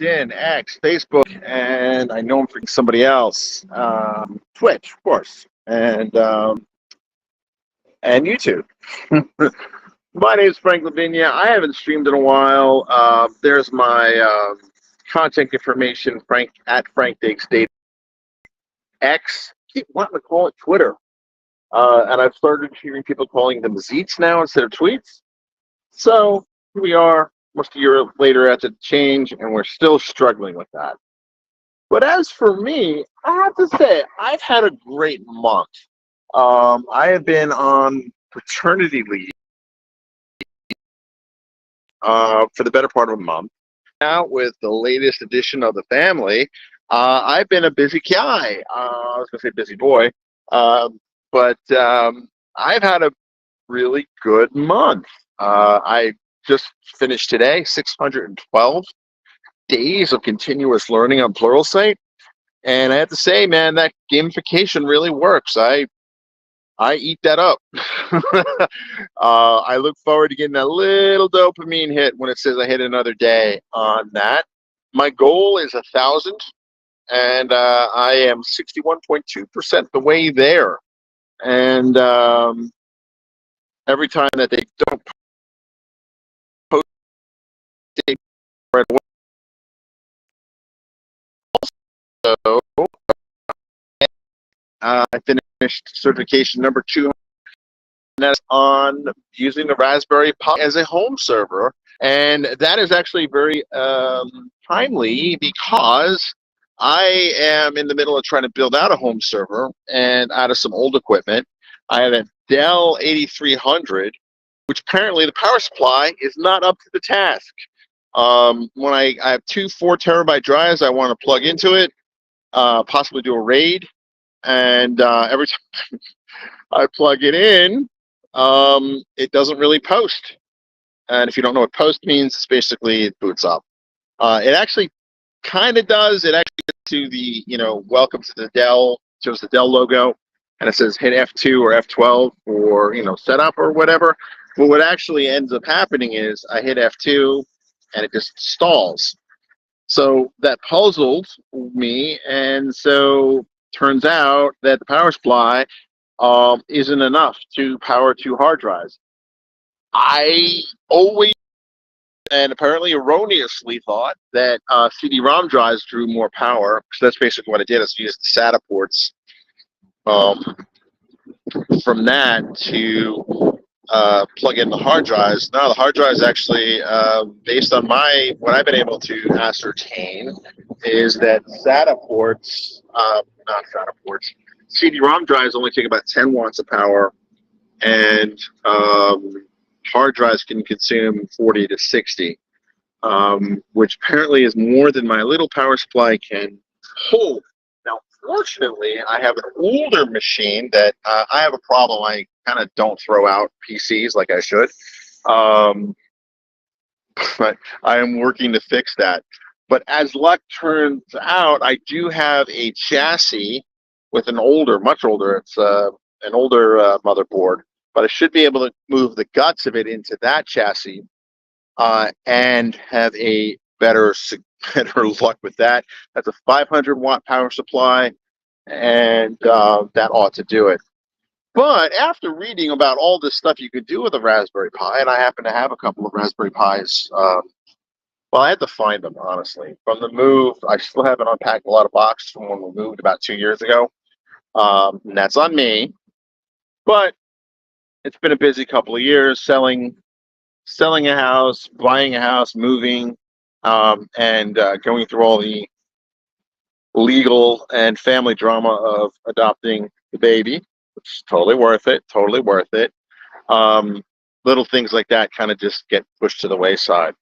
LinkedIn, X, Facebook, and I know I'm forgetting somebody else. Twitch, of course, and YouTube. My name is Frank Lavinia. I haven't streamed in a while. There's my contact information, Frank at Frank Diggs Data X. Keep wanting to call it Twitter. And I've started hearing people calling them Zeets now instead of tweets. So here we are, almost a year later after the change, and we're still struggling with that. But as for me, I have to say, I've had a great month. I have been on paternity leave for the better part of a month. Now, with the latest edition of the family, I've been a busy guy. I was going to say busy boy, but I've had a really good month. I just finished today 612 days of continuous learning on Pluralsight, and I have to say, man, that gamification really works. I eat that up. I look forward to getting that little dopamine hit when it says I hit another day on that. My goal is 1,000, and I am 61.2% the way there. And every time that they don't post it right away, so I finished certification number 2, and that's on using the Raspberry Pi as a home server. And that is actually very timely because I am in the middle of trying to build out a home server and out of some old equipment. I have a Dell 8300, which apparently the power supply is not up to the task. When I have 2 4-terabyte drives I want to plug into it, possibly do a RAID, and every time I plug it in, it doesn't really post. And if you don't know what post means, it's basically it boots up. It actually kind of does. It actually gets to the, welcome to the Dell, shows the Dell logo, and it says hit F2 or F12 for, setup or whatever. But what actually ends up happening is I hit F2 and it just stalls. So that puzzled me, and so turns out that the power supply isn't enough to power 2 hard drives. I always, and apparently erroneously, thought that CD-ROM drives drew more power. So that's basically what I did. Is use the SATA ports from that to plug in the hard drives. Now the hard drives actually, based on what I've been able to ascertain, is that SATA ports, not SATA ports, CD-ROM drives only take about 10 watts of power, and hard drives can consume 40 to 60, which apparently is more than my little power supply can hold. Now, fortunately, I have an older machine that I have a problem. I kind of don't throw out PCs like I should, but I am working to fix that. But as luck turns out, I do have a chassis with an older, much older, it's an older motherboard, but I should be able to move the guts of it into that chassis and have a better luck with that. That's a 500 watt power supply, and that ought to do it. But after reading about all this stuff you could do with a Raspberry Pi, and I happen to have a couple of Raspberry Pis, well, I had to find them, honestly. From the move, I still haven't unpacked a lot of boxes from when we moved about 2 years ago. And that's on me. But it's been a busy couple of years selling a house, buying a house, moving, and going through all the legal and family drama of adopting the baby, which is totally worth it, totally worth it. Little things like that kind of just get pushed to the wayside.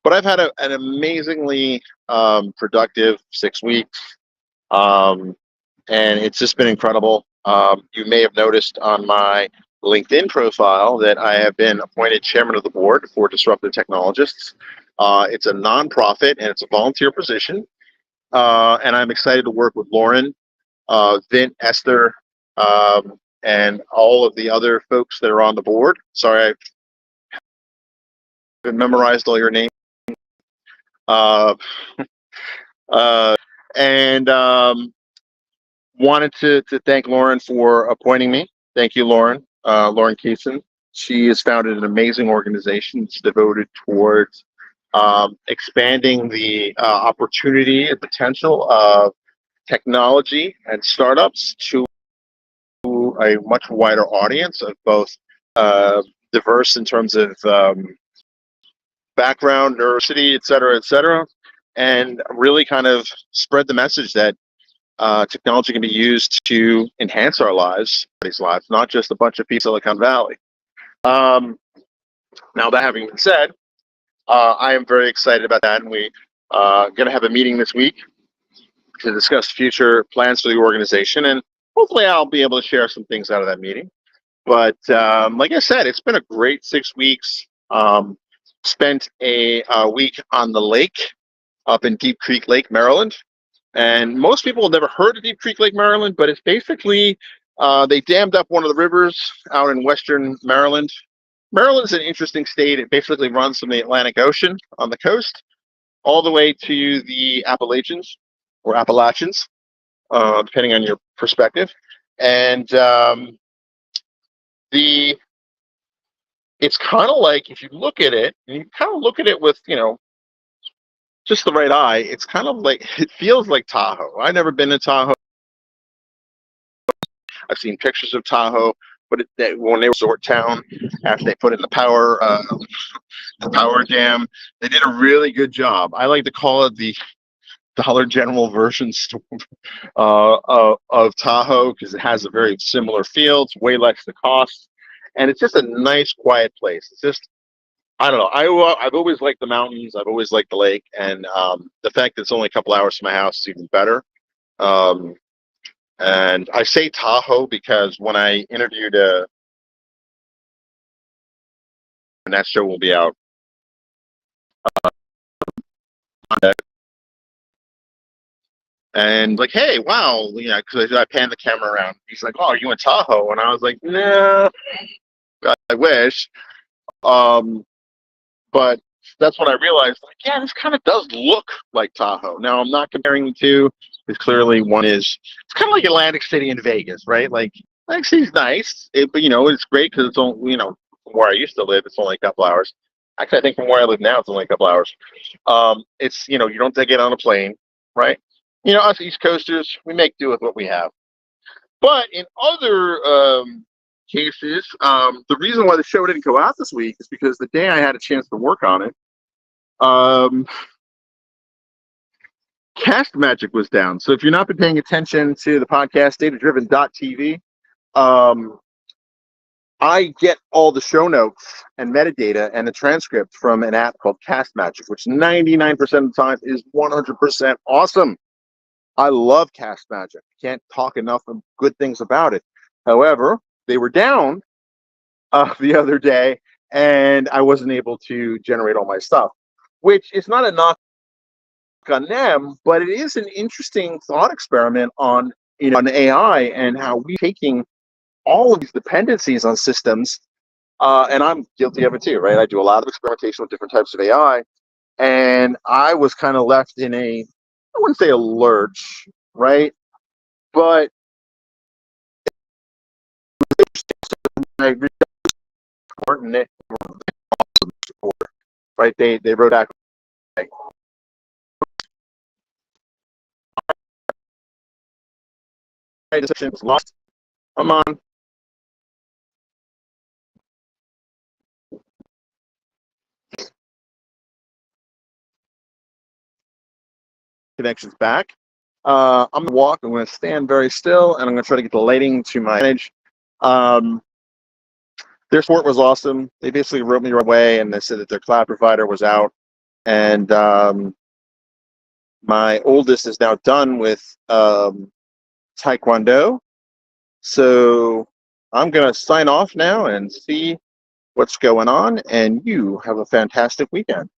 But I've had an amazingly productive 6 weeks, and it's just been incredible. You may have noticed on my LinkedIn profile that I have been appointed chairman of the board for Disruptive Technologists. It's a nonprofit and it's a volunteer position, and I'm excited to work with Lauren, Vint, Esther, and all of the other folks that are on the board. Sorry, I've memorized all your names. Uh, uh, and wanted to thank Lauren for appointing me. Thank you, Lauren. Lauren Keeson. She has founded an amazing organization that's devoted towards expanding the opportunity and potential of technology and startups to a much wider audience of both diverse in terms of background, diversity, et cetera, and really kind of spread the message that technology can be used to enhance our lives, these lives, not just a bunch of people in Silicon Valley. Now, that having been said, I am very excited about that, and we going to have a meeting this week to discuss future plans for the organization, and hopefully I'll be able to share some things out of that meeting. But like I said, it's been a great 6 weeks. Spent a week on the lake up in Deep Creek Lake, Maryland. And most people have never heard of Deep Creek Lake, Maryland, but it's basically they dammed up one of the rivers out in western Maryland. Maryland's an interesting state. It basically runs from the Atlantic Ocean on the coast all the way to the Appalachians or Appalachians, depending on your perspective. And it's kind of like, if you look at it, and you kind of look at it with, just the right eye, it's kind of like, it feels like Tahoe. I've never been to Tahoe. I've seen pictures of Tahoe, but when they were resort town, after they put in the power dam, they did a really good job. I like to call it the Dollar General version of Tahoe, because it has a very similar feel. It's way less the cost, and it's just a nice, quiet place. It's just, I don't know. I've always liked the mountains. I've always liked the lake, and the fact that it's only a couple hours from my house is even better. And I say Tahoe because when I interviewed, and that show will be out, and like, hey, wow, because I panned the camera around. He's like, oh, are you in Tahoe? And I was like, nah, I wish. But that's when I realized, like, yeah, this kind of does look like Tahoe. Now, I'm not comparing the two, because clearly one is, it's kind of like Atlantic City and Vegas, right? Like, Atlantic City's nice, but, it's great because it's only, from where I used to live, it's only a couple hours. Actually, I think from where I live now, it's only a couple hours. It's, you don't get on a plane, right? Us East Coasters, we make do with what we have. But in other cases, the reason why the show didn't go out this week is because the day I had a chance to work on it, Cast Magic was down. So if you've not been paying attention to the podcast, datadriven.tv, I get all the show notes and metadata and the transcript from an app called Cast Magic, which 99% of the time is 100% awesome. I love Cast Magic. Can't talk enough of good things about it. However, they were down the other day, and I wasn't able to generate all my stuff, which is not a knock on them, but it is an interesting thought experiment on on AI and how we're taking all of these dependencies on systems, and I'm guilty of it too, right? I do a lot of experimentation with different types of AI, and I was kind of left in I wouldn't say a lurch, right? But I important it, right? They wrote back, decisions lost. I'm on. Connections back. I'm gonna walk. I'm gonna stand very still, and I'm gonna try to get the lighting to my advantage. Their support was awesome. They basically wrote me right away, and they said that their cloud provider was out, and my oldest is now done with Taekwondo. So I'm gonna sign off now and see what's going on, and you have a fantastic weekend.